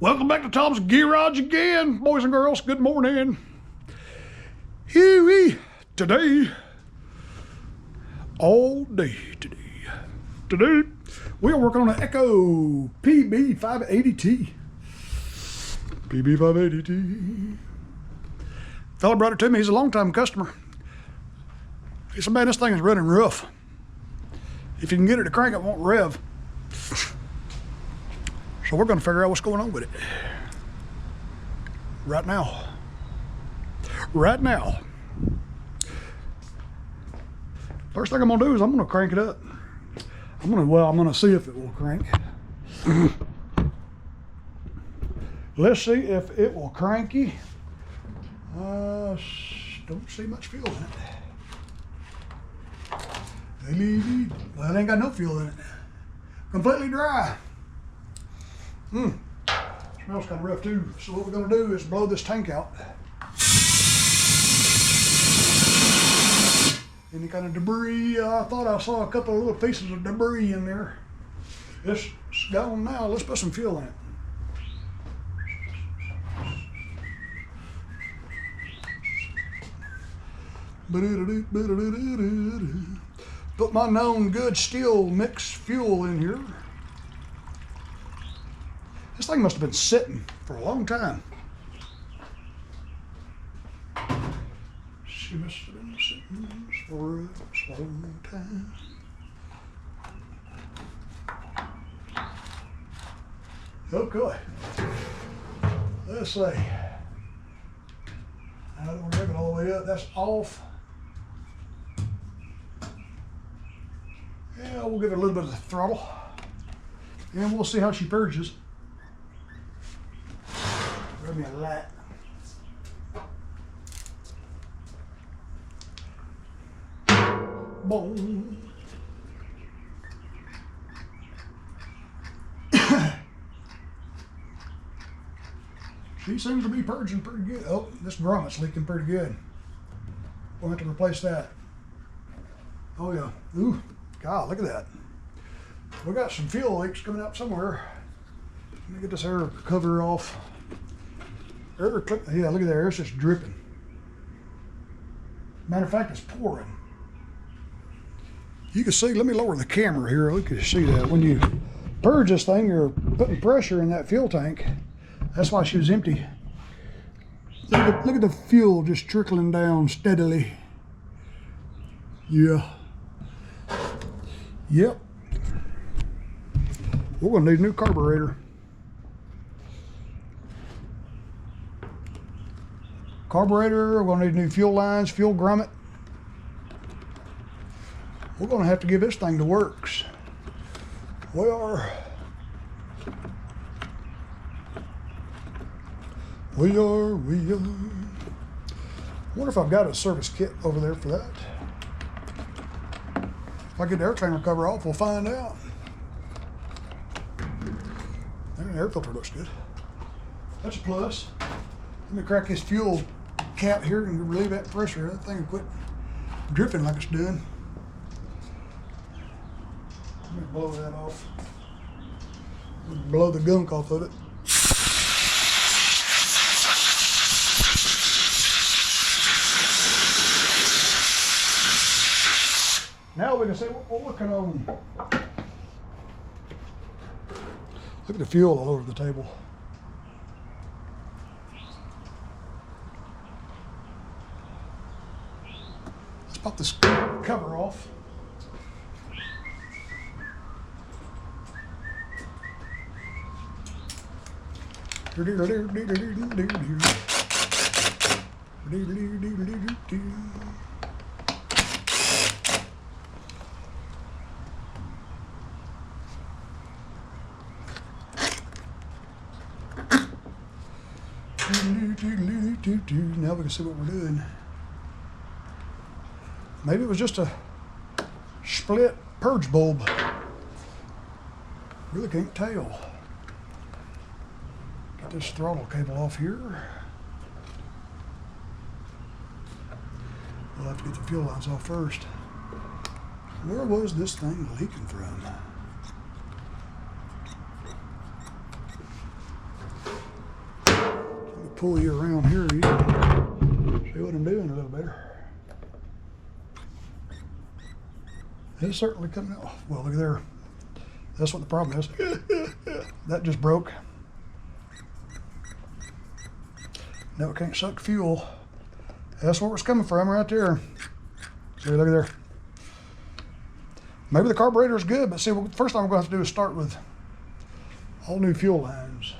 Welcome back to Tom's Garage again, boys and girls. Good morning. Here today, all day today, we are working on an Echo PB-580T. PB-580T. Fella brought it to me. He's a long-time customer. He said, man, this thing is running rough. If you can get it to crank, it won't rev. So we're going to figure out what's going on with it right now. First thing I'm going to do is I'm going to crank it up. I'm going to see if it will crank. Let's see if it will cranky. Don't see much fuel in it. Well, it ain't got no fuel in it. Completely dry. Smells kind of rough too. So what we're going to do is blow this tank out. Any kind of debris. I thought I saw a couple of little pieces of debris in there. It's gone now. Let's put some fuel in it. Put my known good steel mixed fuel in here. This thing must have been sitting for a long time. She must have been sitting for a long time. Okay. Let's see. Now that we're bringing all the way up, that's off. Yeah, we'll give it a little bit of the throttle. And we'll see how she purges. Grab me a light. Boom. She seems to be purging pretty good. Oh, this grommet's leaking pretty good. We'll have to replace that. Oh yeah. Ooh, God, look at that. We got some fuel leaks coming out somewhere. Let me get this air cover off. Yeah, look at there, it's just dripping. Matter of fact, it's pouring. You can see, let me lower the camera here, look, you can see that. When you purge this thing, you're putting pressure in that fuel tank. That's why she was empty. Look at the fuel just trickling down steadily. Yeah. Yep. We're gonna need a new carburetor. We're gonna need new fuel lines, fuel grommet. We're gonna have to give this thing the works. We are. I wonder if I've got a service kit over there for that. If I get the air cleaner cover off, we'll find out. The air filter looks good. That's a plus. Let me crack this fuel cap here and relieve that pressure. That thing will quit dripping like it's doing. Let me blow that off. Blow the gunk off of it. Now we can see what we're working on. Look at the fuel all over the table. Let's pop this cover off. Now we can see what we're doing. Maybe it was just a split purge bulb. Really can't tell. Get this throttle cable off here. We'll have to get the fuel lines off first. Where was this thing leaking from? pull you around here, you can see what I'm doing a little better. It's certainly coming out. Well, look there. That's what the problem is. That just broke. No, it can't suck fuel. That's where it's coming from right there. See, look there. Maybe the carburetor is good, but see, first thing I'm going to have to do is start with all new fuel lines.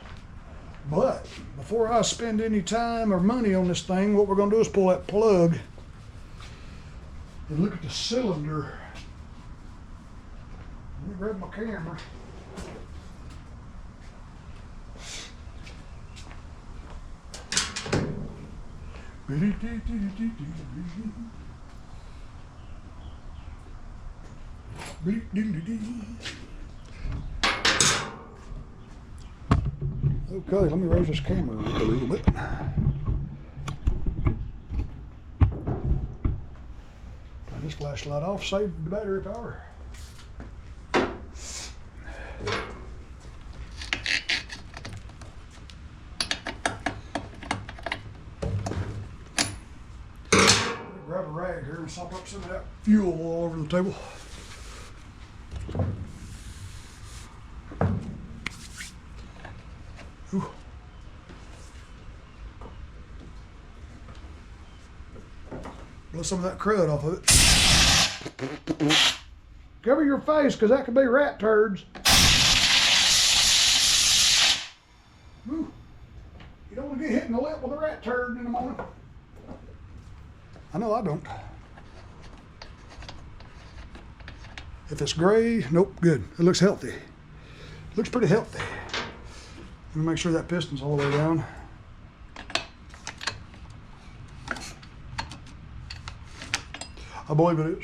But before I spend any time or money on this thing, what we're going to do is pull that plug and look at the cylinder. Let me grab my camera. Okay, let me raise this camera a little bit. Turn this flashlight off, save the battery power. Grab a rag here and sop up some of that fuel all over the table. Ooh. Blow some of that crud off of it. Cover your face, because that could be rat turds. Ooh. You don't want to get hit in the lip with a rat turd in the morning. I know I don't. If it's gray, nope, good. It looks healthy. It looks pretty healthy. Let me make sure that piston's all the way down. I believe it is.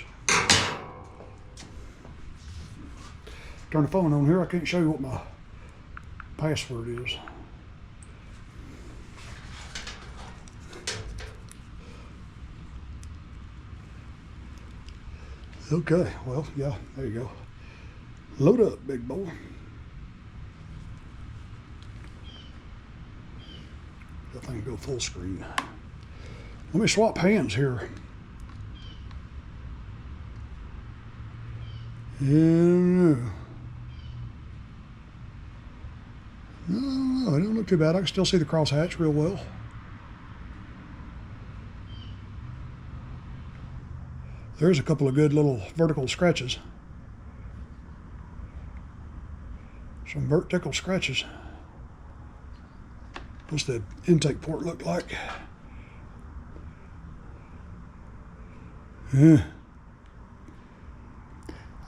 Turn the phone on here. I can't show you what my password is. Okay, well, yeah, there you go. Load up, big boy. That thing go full screen. Let me swap hands here. No, it don't look too bad. I can still see the crosshatch real well. There's a couple of good little vertical scratches. Some vertical scratches. What's the intake port look like? Yeah.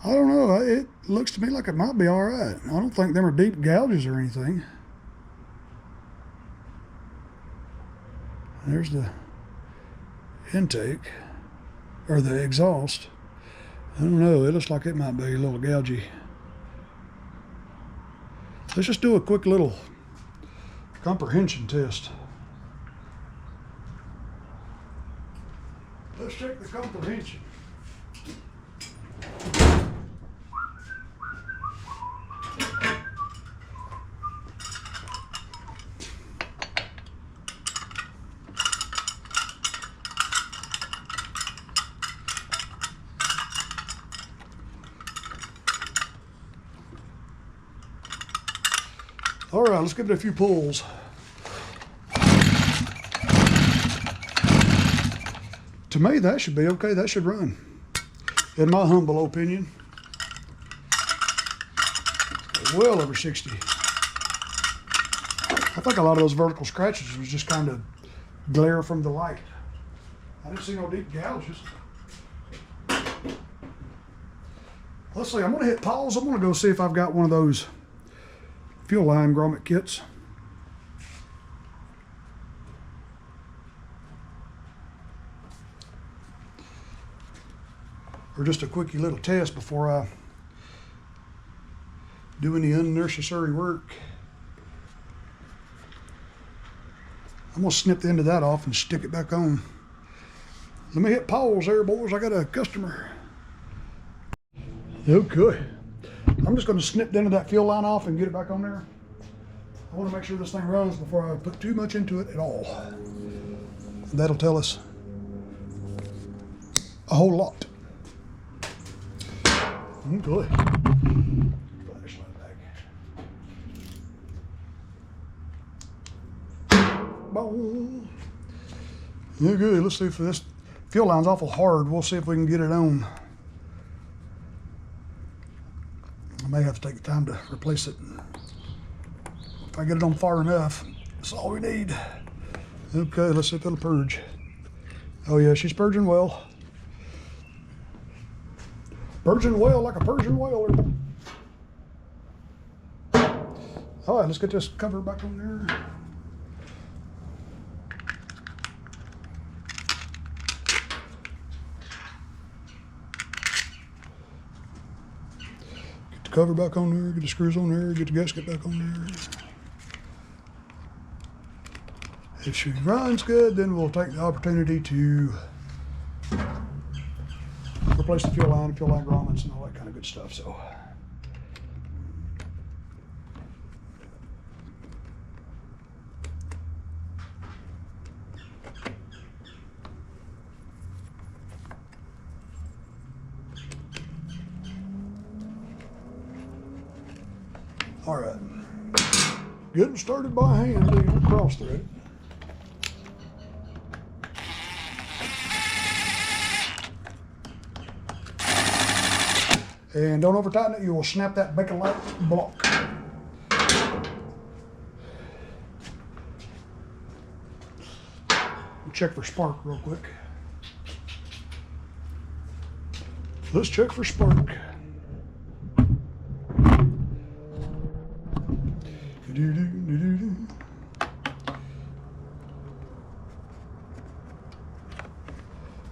I don't know. It looks to me like it might be all right. I don't think them are deep gouges or anything. There's the intake, or the exhaust. I don't know. It looks like it might be a little gougey. Let's just do a quick little comprehension test. Let's check the comprehension. All right, let's give it a few pulls. To me, that should be okay. That should run, in my humble opinion. Well over 60. I think a lot of those vertical scratches was just kind of glare from the light. I didn't see no deep gouges. Let's see, I'm gonna hit pause. I'm gonna go see if I've got one of those fuel line grommet kits. Or just a quickie little test before I do any unnecessary work. I'm gonna snip the end of that off and stick it back on. Let me hit pause there, boys. I got a customer. Okay. I'm just going to snip the end of that fuel line off and get it back on there. I want to make sure this thing runs before I put too much into it at all. And that'll tell us a whole lot. Okay. Flashlight back. Boom. Yeah, good. Let's see if this fuel line's awful hard. We'll see if we can get it on. I may have to take the time to replace it. If I get it on far enough, that's all we need. Okay, let's see if it'll purge. Oh yeah, she's purging well. Purging well like a Persian whaler. All right, let's get this cover back on there. Get the cover back on there, get the screws on there, get the gasket back on there. If she runs good, then we'll take the opportunity to replace the fuel line grommets, and all that kind of good stuff. So, all right, getting started by hand, then cross thread. And don't over tighten it, you will snap that Bakelite block. Check for spark real quick. Let's check for spark.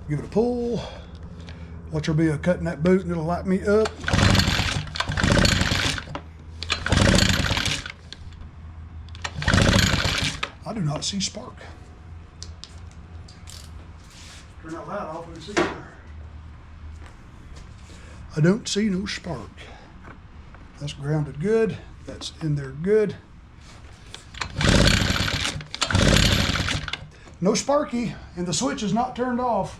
Give it a pull. Watch her be a cutting that boot and it'll light me up. I do not see spark. Turn that light off and see her. I don't see no spark. That's grounded good. That's in there good. No sparky, and the switch is not turned off.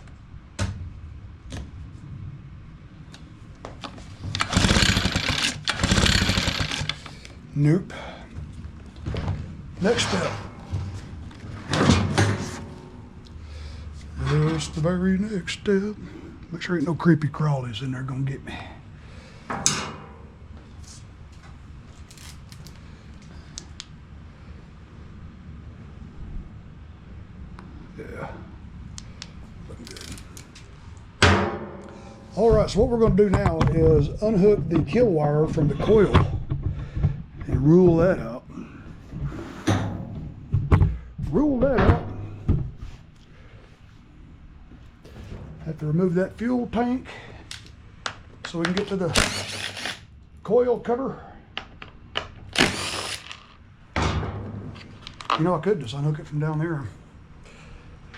Nope. Next step. Just the very next step. Make sure ain't no creepy crawlies in there gonna get me. Yeah. Looking good. All right, so what we're gonna do now is unhook the kill wire from the coil and rule that out. Rule that out. Have to remove that fuel tank so we can get to the coil cover. You know, I could just unhook it from down there.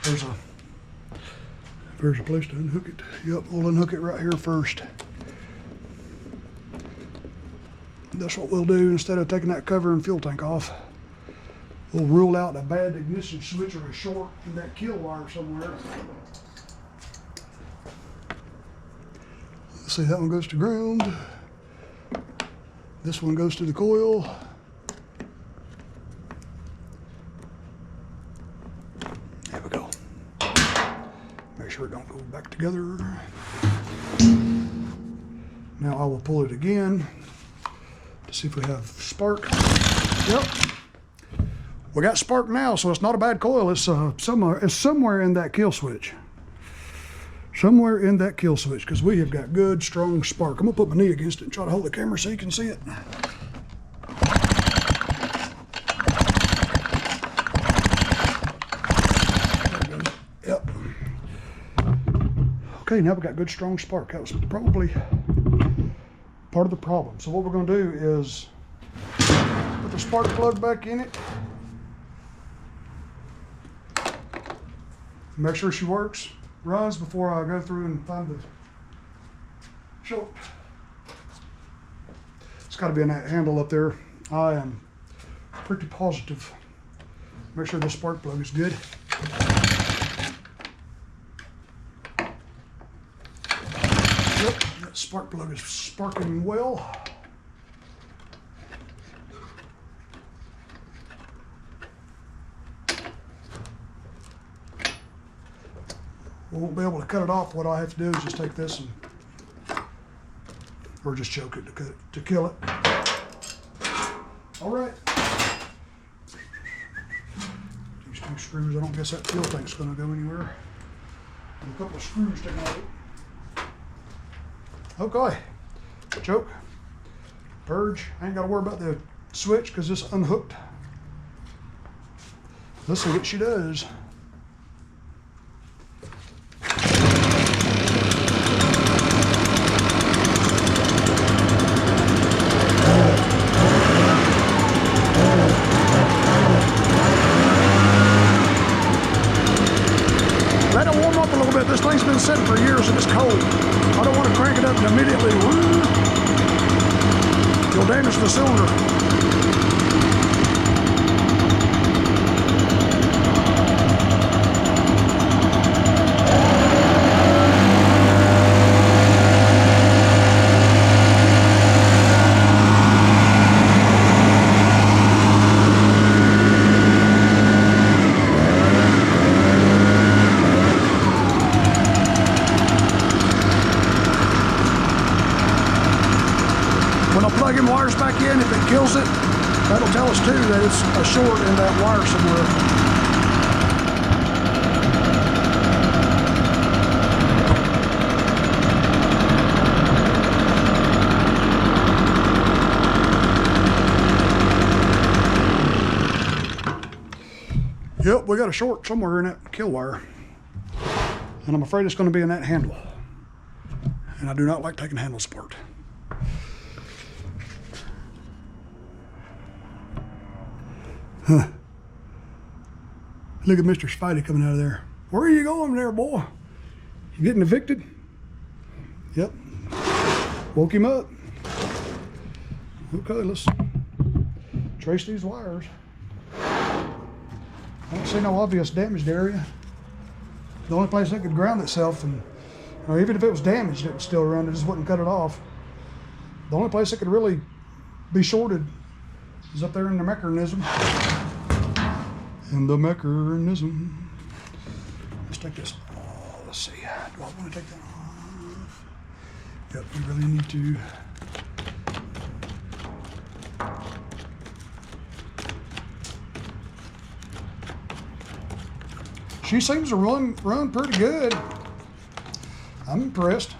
There's a place to unhook it. Yep, we'll unhook it right here first. That's what we'll do instead of taking that cover and fuel tank off. We'll rule out a bad ignition switch or a short in that kill wire somewhere. Let's see, that one goes to ground. This one goes to the coil. There we go. Make sure it don't go back together. Now I will pull it again to see if we have spark. Yep. We got spark now, so it's not a bad coil. It's somewhere in that kill switch. Somewhere in that kill switch, because we have got good, strong spark. I'm gonna put my knee against it and try to hold the camera so you can see it. Yep. Okay, now we got good, strong spark. That was probably part of the problem. So what we're gonna do is put the spark plug back in it. Make sure she works, runs before I go through and find the short. It's got to be in that handle up there. I am pretty positive. Make sure this spark plug is good. Yep, that spark plug is sparking well. We won't be able to cut it off. What I have to do is just take this and, or just choke it to kill it. All right. These two screws, I don't guess that fuel tank's gonna go anywhere. And a couple of screws taken out. Okay, choke, purge. I ain't gotta worry about the switch because it's unhooked. Let's see what she does. Let it warm up a little bit. This thing's been sitting for years and it's cold. I don't want to crank it up and immediately, you'll damage the cylinder. When I plug in wires back in, if it kills it, that'll tell us too that it's a short in that wire somewhere. Yep, we got a short somewhere in that kill wire. And I'm afraid it's going to be in that handle. And I do not like taking handles apart. Huh. Look at Mr. Spidey coming out of there. Where are you going there, boy? You getting evicted? Yep. Woke him up. Okay, let's trace these wires. I don't see no obvious damaged area. The only place it could ground itself, and even if it was damaged, it would still run. It just wouldn't cut it off. The only place it could really be shorted is up there in the mechanism. In the mechanism. Let's take this. Oh, let's see. Do I want to take that off? Yep, we really need to. She seems to run pretty good. I'm impressed.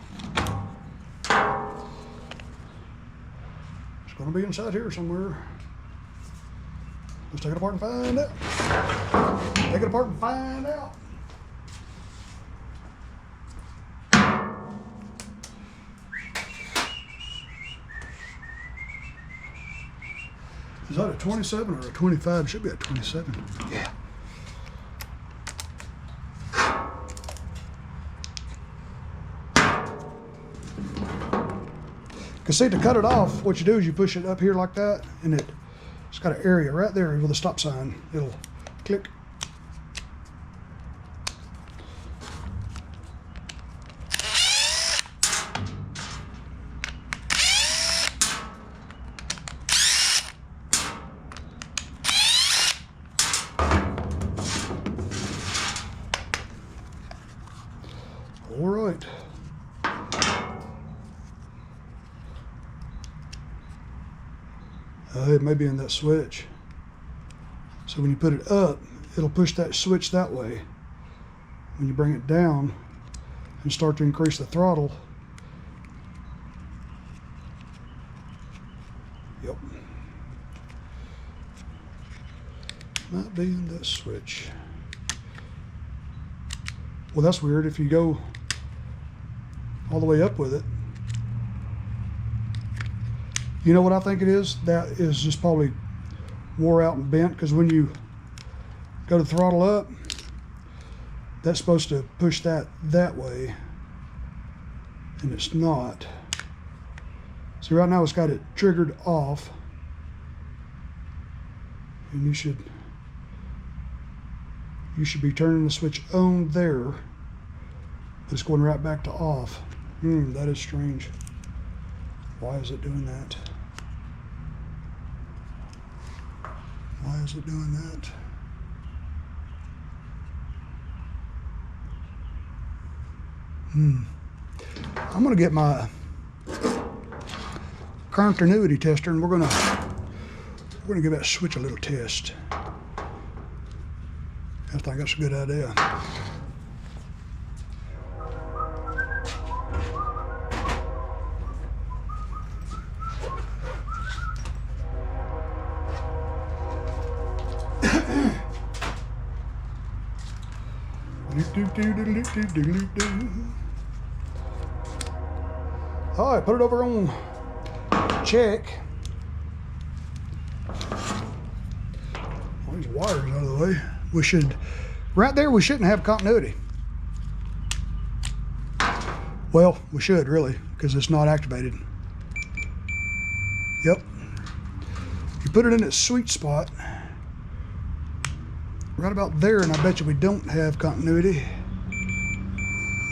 It's going to be inside here somewhere. Let's take it apart and find out. Take it apart and find out. Is that a 27 or a 25? It should be a 27. Yeah. Because see, to cut it off, what you do is you push it up here like that, and it's got an area right there with a stop sign. It'll click. All right. It may be in that switch. So when you put it up, it'll push that switch that way. When you bring it down and start to increase the throttle, yep, might be in that switch. Well, that's weird. If you go all the way up with it, you know what I think it is? That is just probably wore out and bent, because when you go to throttle up, that's supposed to push that way, and it's not. See, right now it's got it triggered off, And you should be turning the switch on there. But it's going right back to off. That is strange. Why is it doing that? Why is it doing that? I'm gonna get my continuity tester and we're gonna give that switch a little test. I think that's a good idea. All right, put it over on check. All these wires out of the way. We should, right there, we shouldn't have continuity. Well, we should really, because it's not activated. Yep. You put it in its sweet spot, right about there, and I bet you we don't have continuity.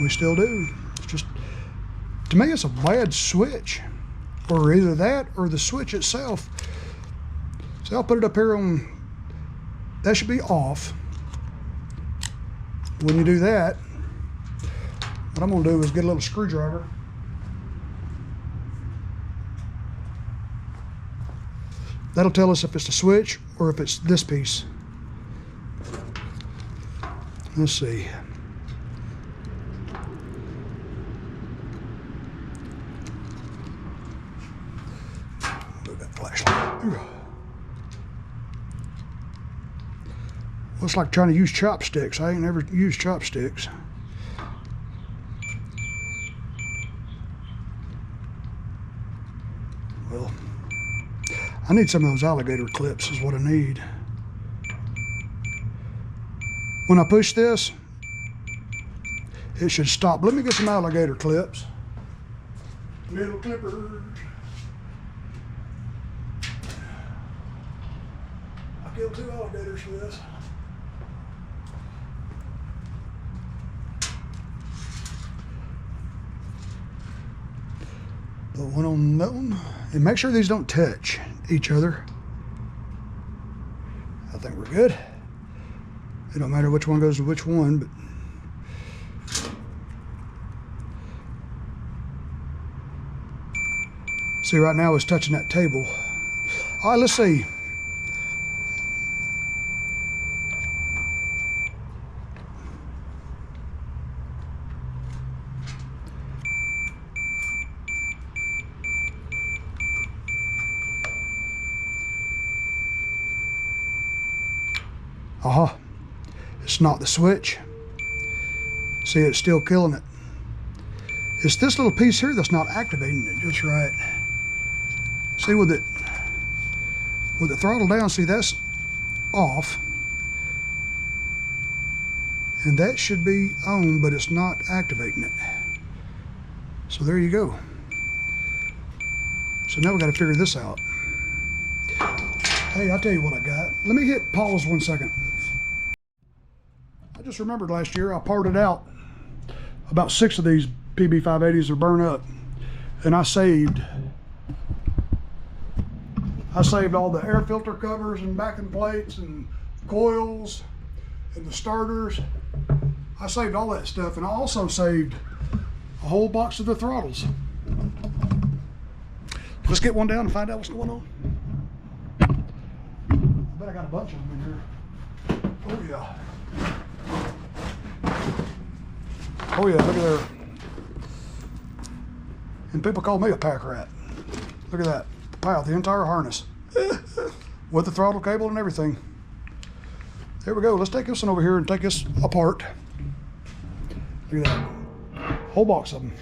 We still do. It's just, to me, it's a bad switch, or either that or the switch itself. So I'll put it up here on, that should be off. When you do that, what I'm gonna do is get a little screwdriver. That'll tell us if it's the switch or if it's this piece. Let's see. Look at that flashlight. Looks like trying to use chopsticks. I ain't never used chopsticks. Well, I need some of those alligator clips is what I need. When I push this, it should stop. Let me get some alligator clips. Little clippers. I killed 2 alligators for this. Put one on that one. And make sure these don't touch each other. I think we're good. It don't matter which one goes to which one, but see, right now it's touching that table. All right, let's see. Aha. It's not the switch. See, it's still killing it. It's this little piece here that's not activating it just right. See, with the throttle down, see, that's off. And that should be on, but it's not activating it. So there you go. So now we got to figure this out. Hey, I'll tell you what I got. Let me hit pause 1 second. I just remembered last year I parted out about 6 of these PB-580s are burned up, and I saved all the air filter covers and backing plates and coils and the starters. I saved all that stuff, and I also saved a whole box of the throttles. Let's get one down and find out what's going on. I bet I got a bunch of them in here. Oh yeah. Oh yeah, look at there. And people call me a pack rat. Look at that. Wow, the entire harness. With the throttle cable and everything. There we go. Let's take this one over here and take this apart. Look at that. Whole box of them.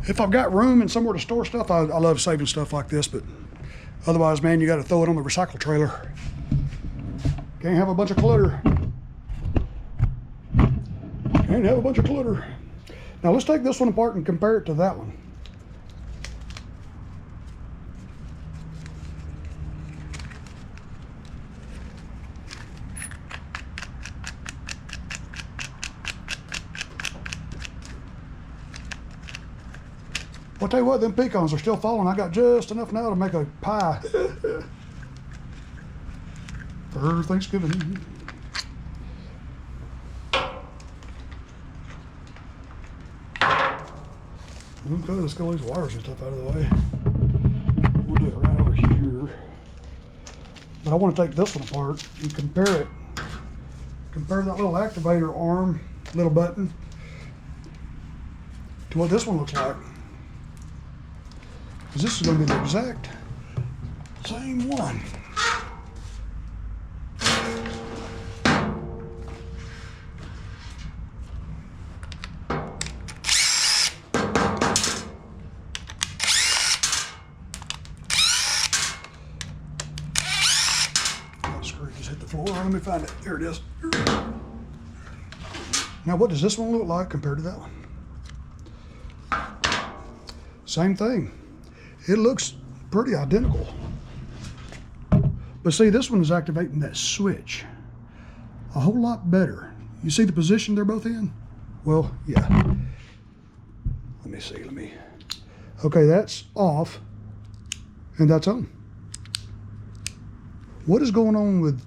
If I've got room and somewhere to store stuff, I love saving stuff like this, but otherwise, man, you got to throw it on the recycle trailer. Can't have a bunch of clutter. Can't have a bunch of clutter. Now let's take this one apart and compare it to that one. I'll tell you what, them pecans are still falling. I got just enough now to make a pie for Thanksgiving. Okay, let's get all these wires and stuff out of the way. We'll do it right over here. But I want to take this one apart and compare it. Compare that little activator arm, little button, to what this one looks like. Because this is going to be the exact same one. Let me find it. There it is. Now, what does this one look like compared to that one? Same thing. It looks pretty identical. But see, this one is activating that switch a whole lot better. You see the position they're both in? Well, yeah. Let me see. Okay, that's off, and that's on. What is going on with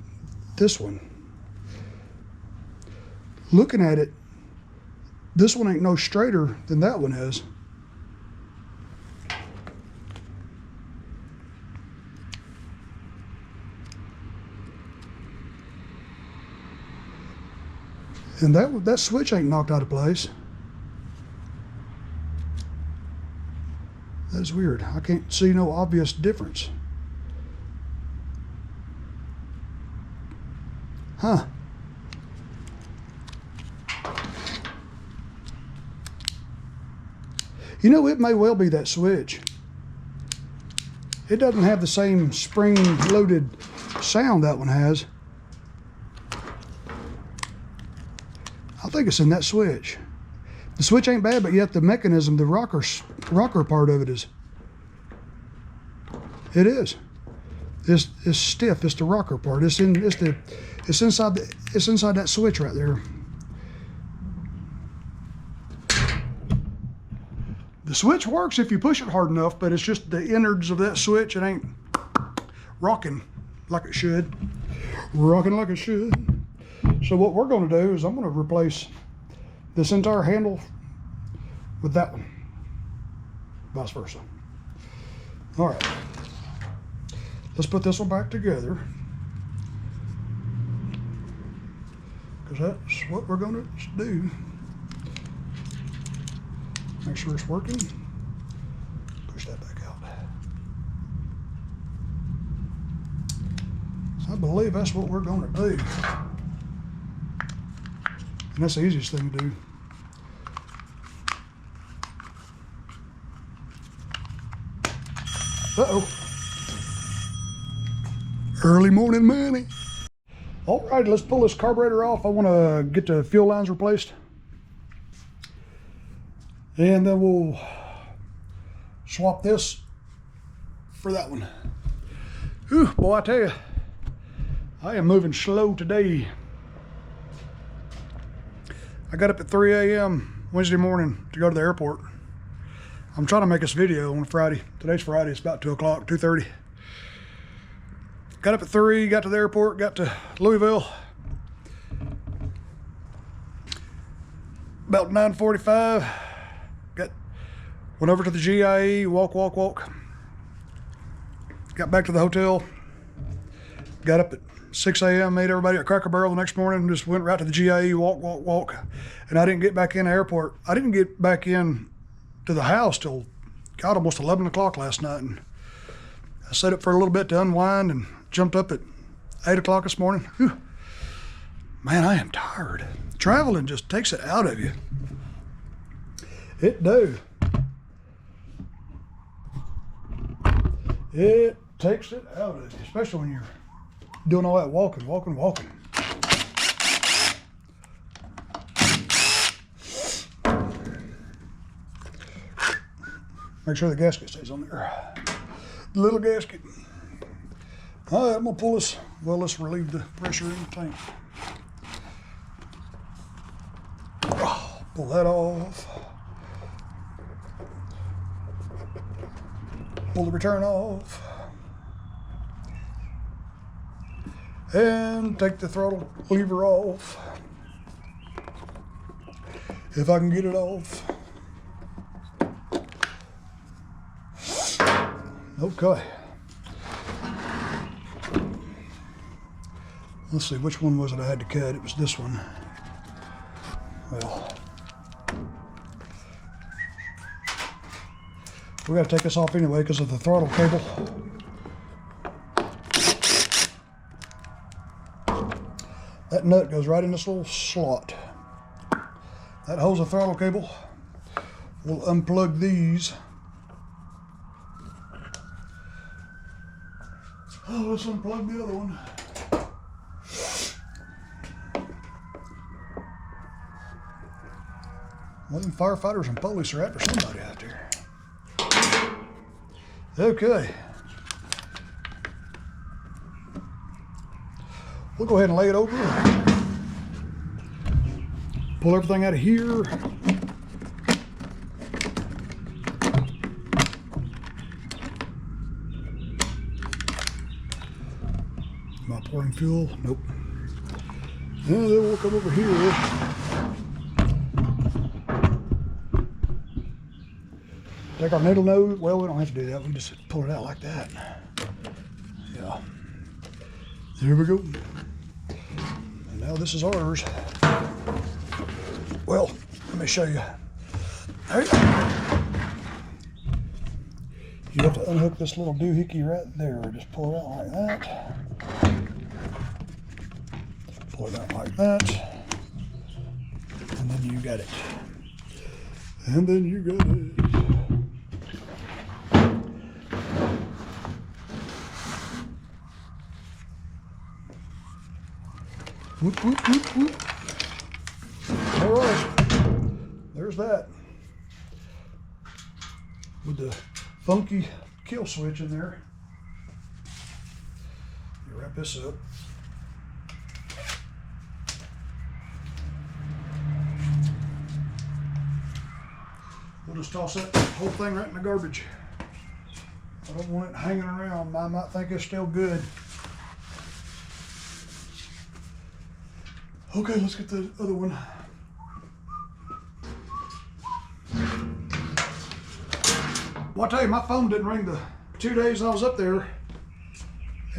this one? Looking at it, this one ain't no straighter than that one is. And that switch ain't knocked out of place. That's weird. I can't see no obvious difference. Huh. You know, it may well be that switch. It doesn't have the same spring-loaded sound that one has. I think it's in that switch. The switch ain't bad, but yet the mechanism, the rocker part of it is. It is. It's stiff. It's the rocker part. It's inside that switch right there. The switch works if you push it hard enough, but it's just the innards of that switch. It ain't rocking like it should. Rocking like it should. So what we're going to do is I'm going to replace this entire handle with that one. Vice versa. All right. Let's put this one back together, because that's what we're going to do. Make sure it's working. Push that back out. So I believe that's what we're going to do. And that's the easiest thing to do. Uh-oh. Early morning money. All right, let's pull this carburetor off. I want to get the fuel lines replaced. And then we'll swap this for that one. Whew, boy, I tell you, I am moving slow today. I got up at 3 a.m. Wednesday morning to go to the airport. I'm trying to make this video on Friday. Today's Friday, it's about 2 o'clock, 2:30. Got up at 3, got to the airport, got to Louisville. About 9:45, went over to the GIE, walk. Got back to the hotel, got up at 6 a.m., made everybody at Cracker Barrel the next morning, just went right to the GIE, walk. And I didn't get back in the airport. I didn't get back in to the house till, God, almost 11 o'clock last night. And I sat up for a little bit to unwind and jumped up at 8 o'clock this morning. Whew. Man, I am tired. Traveling just takes it out of you. It do. It takes it out of you, especially when you're doing all that walking. Make sure the gasket stays on there. The little gasket. All right, I'm gonna pull this. Well, let's relieve the pressure in the tank. Pull that off. Pull the return off. And take the throttle lever off. If I can get it off. Okay. Let's see, which one was it I had to cut? It was this one. Well, we got to take this off anyway because of the throttle cable. That nut goes right in this little slot. That holds the throttle cable. We'll unplug these. Oh, let's unplug the other one. Well, them firefighters and police are after somebody out there. Okay. We'll go ahead and lay it over. Pull everything out of here. Am I pouring fuel? Nope. And then we'll come over here. Take our needle nose. Well, we don't have to do that. We just pull it out like that. Yeah. There we go. And now this is ours. Well, let me show you. Hey. You have to unhook this little doohickey right there. Just pull it out like that. Pull it out like that. And then you got it. And then you got it. Whoop, whoop, whoop, whoop. All right, there's that. With the funky kill switch in there. You wrap this up. We'll just toss that whole thing right in the garbage. I don't want it hanging around. I might think it's still good. Okay, let's get the other one. Well, I tell you, my phone didn't ring the 2 days I was up there,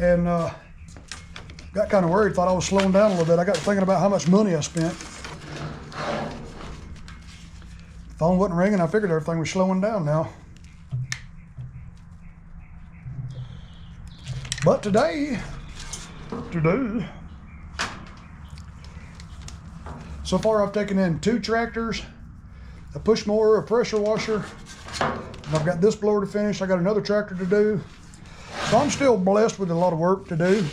and got kind of worried, thought I was slowing down a little bit. I got thinking about how much money I spent. Phone wasn't ringing, I figured everything was slowing down now. But today, so far I've taken in 2 tractors, a push mower, a pressure washer, and I've got this blower to finish. I got another tractor to do. So I'm still blessed with a lot of work to do.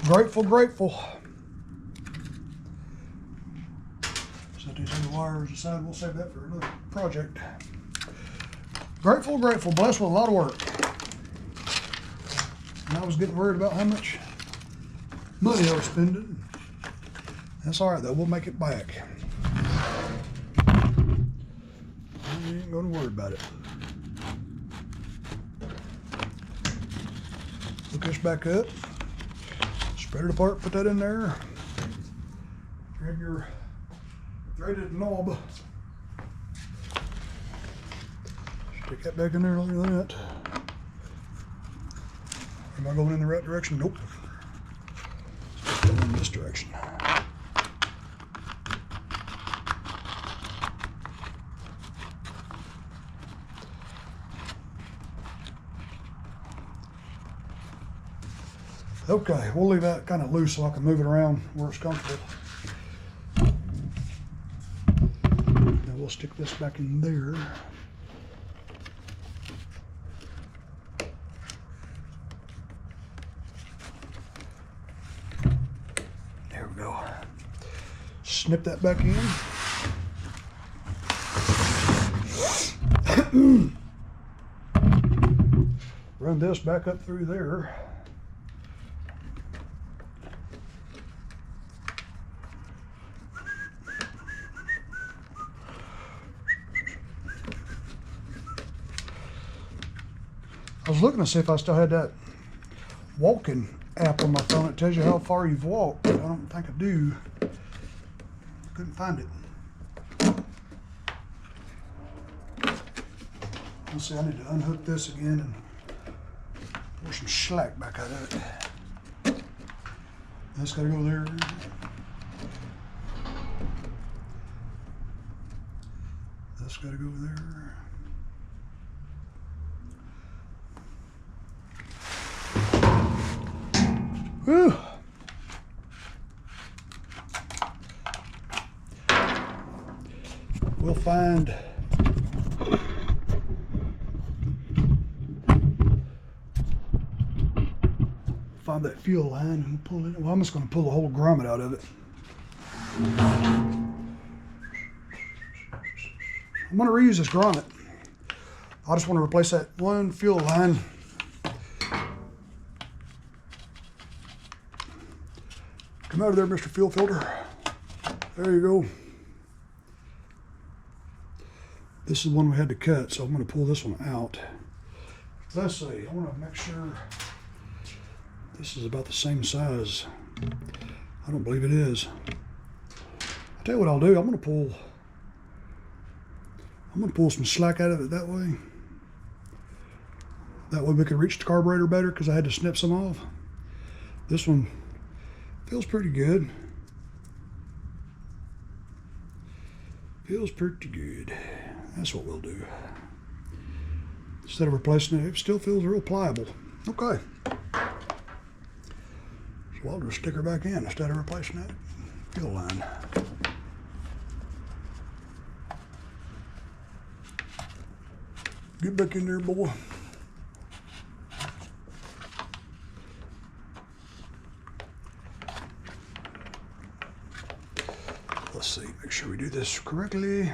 Grateful, grateful. Set these other wires aside, we'll save that for another project. Grateful, grateful, blessed with a lot of work. And I was getting worried about how much money I was spending. That's all right though, we'll make it back. I ain't gonna worry about it. Hook this back up, spread it apart, put that in there. Grab your threaded knob. Stick that back in there like that. Am I going in the right direction? Nope. Let's go in this direction. Okay, we'll leave that kind of loose so I can move it around where it's comfortable. Now we'll stick this back in there. There we go. Snip that back in. Run this back up through there. I was looking to see if I still had that walking app on my phone. It tells you how far you've walked, but I don't think I do. Couldn't find it. Let's see, I need to unhook this again and pour some slack back out of it. That's gotta go there. That's gotta go there. Whew. We'll find that fuel line and pull it. Well, I'm just going to pull the whole grommet out of it. I'm going to reuse this grommet. I just want to replace that one fuel line. Come out of there, Mr. Fuel Filter. There you go. This is one we had to cut, so I'm going to pull this one out. Let's see, I want to make sure this is about the same size. I don't believe it is. I'll tell you what I'll do. I'm going to pull some slack out of it that way. That way we can reach the carburetor better because I had to snip some off. This one feels pretty good. Feels pretty good. That's what we'll do. Instead of replacing it, it still feels real pliable. Okay. So I'll just stick her back in instead of replacing that fuel line. Get back in there, boy. Let's see, make sure we do this correctly.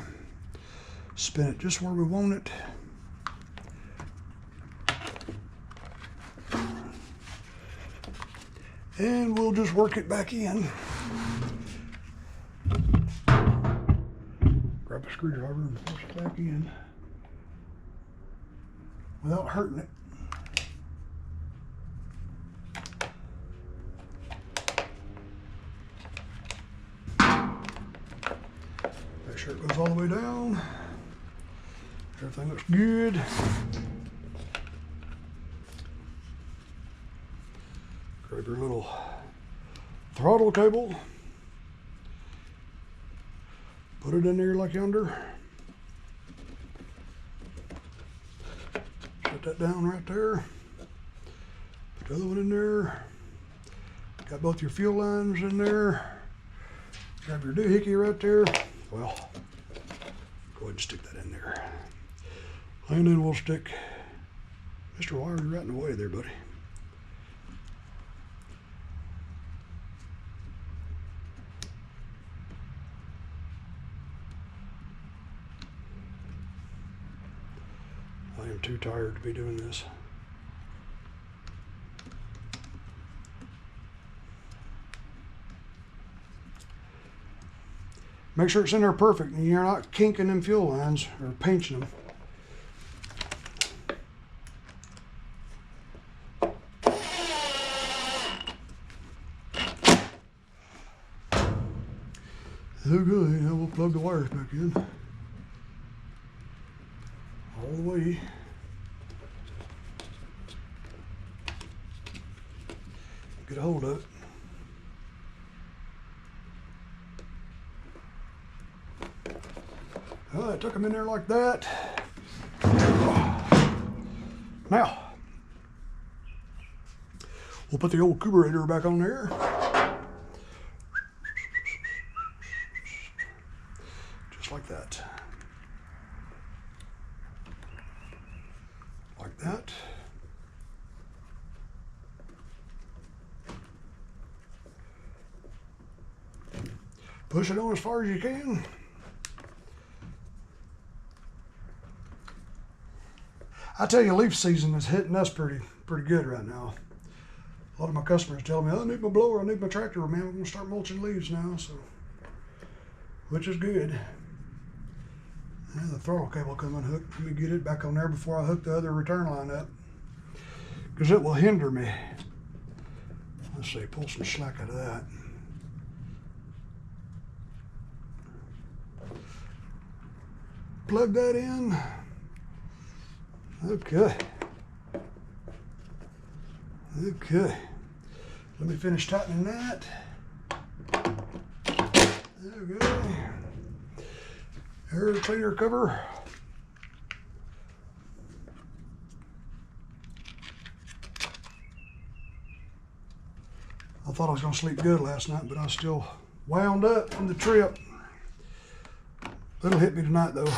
Spin it just where we want it. And we'll just work it back in. Grab a screwdriver and force it back in without hurting it. Make sure it goes all the way down. Everything looks good. Grab your little throttle cable. Put it in there like yonder. Put that down right there. Put the other one in there. Got both your fuel lines in there. Grab your doohickey right there. Well, go ahead and stick that in there. And then we'll stick Mr. Wire right in the way there, buddy. I am too tired to be doing this. Make sure it's in there perfect and you're not kinking them fuel lines or pinching them. So good, now we'll plug the wires back in. All the way. Get a hold of it. Well, I took them in there like that. Now, we'll put the old carburetor back on there. Just like that. Like that. Push it on as far as you can. I tell you, leaf season is hitting us pretty good right now. A lot of my customers tell me, oh, I need my blower, I need my tractor, man. We're gonna start mulching leaves now, so, which is good. And the throttle cable come unhooked. Let me get it back on there before I hook the other return line up. because it will hinder me. Let's see, pull some slack out of that. Plug that in. Okay. Okay. Let me finish tightening that. Okay. Air cleaner cover. I thought I was going to sleep good last night, but I was still wound up from the trip. It'll hit me tonight, though.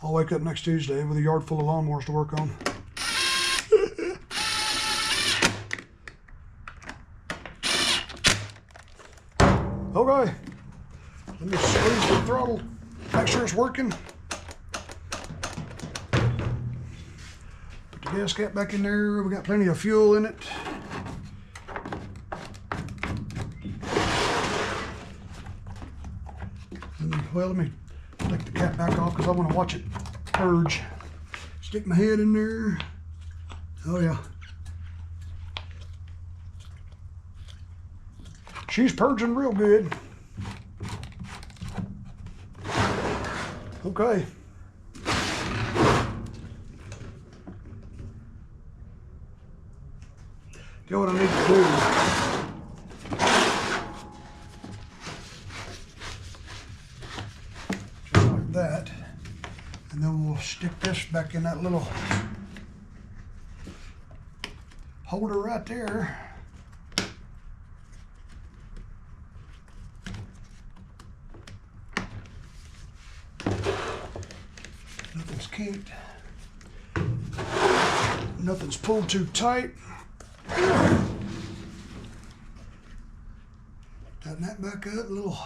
I'll wake up next Tuesday with a yard full of lawnmowers to work on. Okay, let me squeeze the throttle, make sure it's working. Put the gas cap back in there. We got plenty of fuel in it. Well, let me take the cap back off because I want to watch it purge. Stick my head in there. Oh yeah. She's purging real good. Okay. You know what I need to do? Just like that. And then we'll stick this back in that little holder right there. Nothing's kinked. Nothing's pulled too tight. Tighten that back up. Little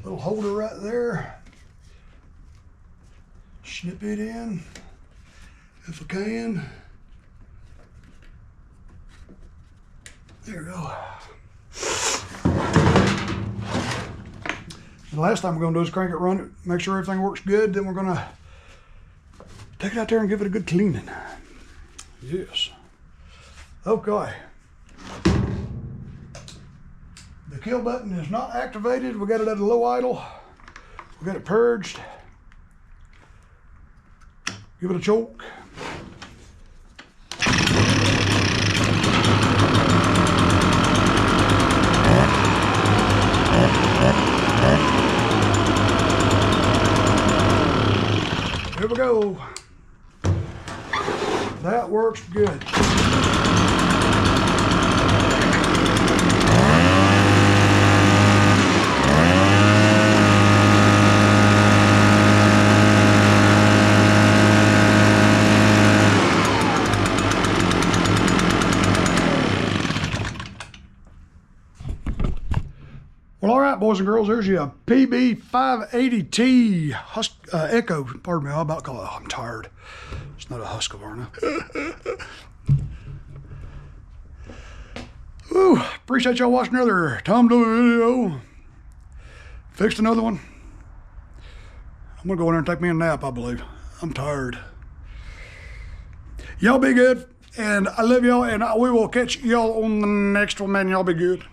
holder right there. Snip it in if I can. There we go. The last time we're going to do is crank it, run it, make sure everything works good. Then we're going to take it out there and give it a good cleaning. Yes. Okay. The kill button is not activated. We got it at a low idle. We got it purged. Give it a choke. Here we go. That works good. Well, all right, boys and girls, there's your PB-580T Echo. Pardon me, I'm about to call it. Oh, I'm tired. It's not a Husqvarna. Woo, appreciate y'all watching another Tom Dooley video. Fixed another one. I'm gonna go in there and take me a nap, I believe. I'm tired. Y'all be good, and I love y'all, and we will catch y'all on the next one, man. Y'all be good.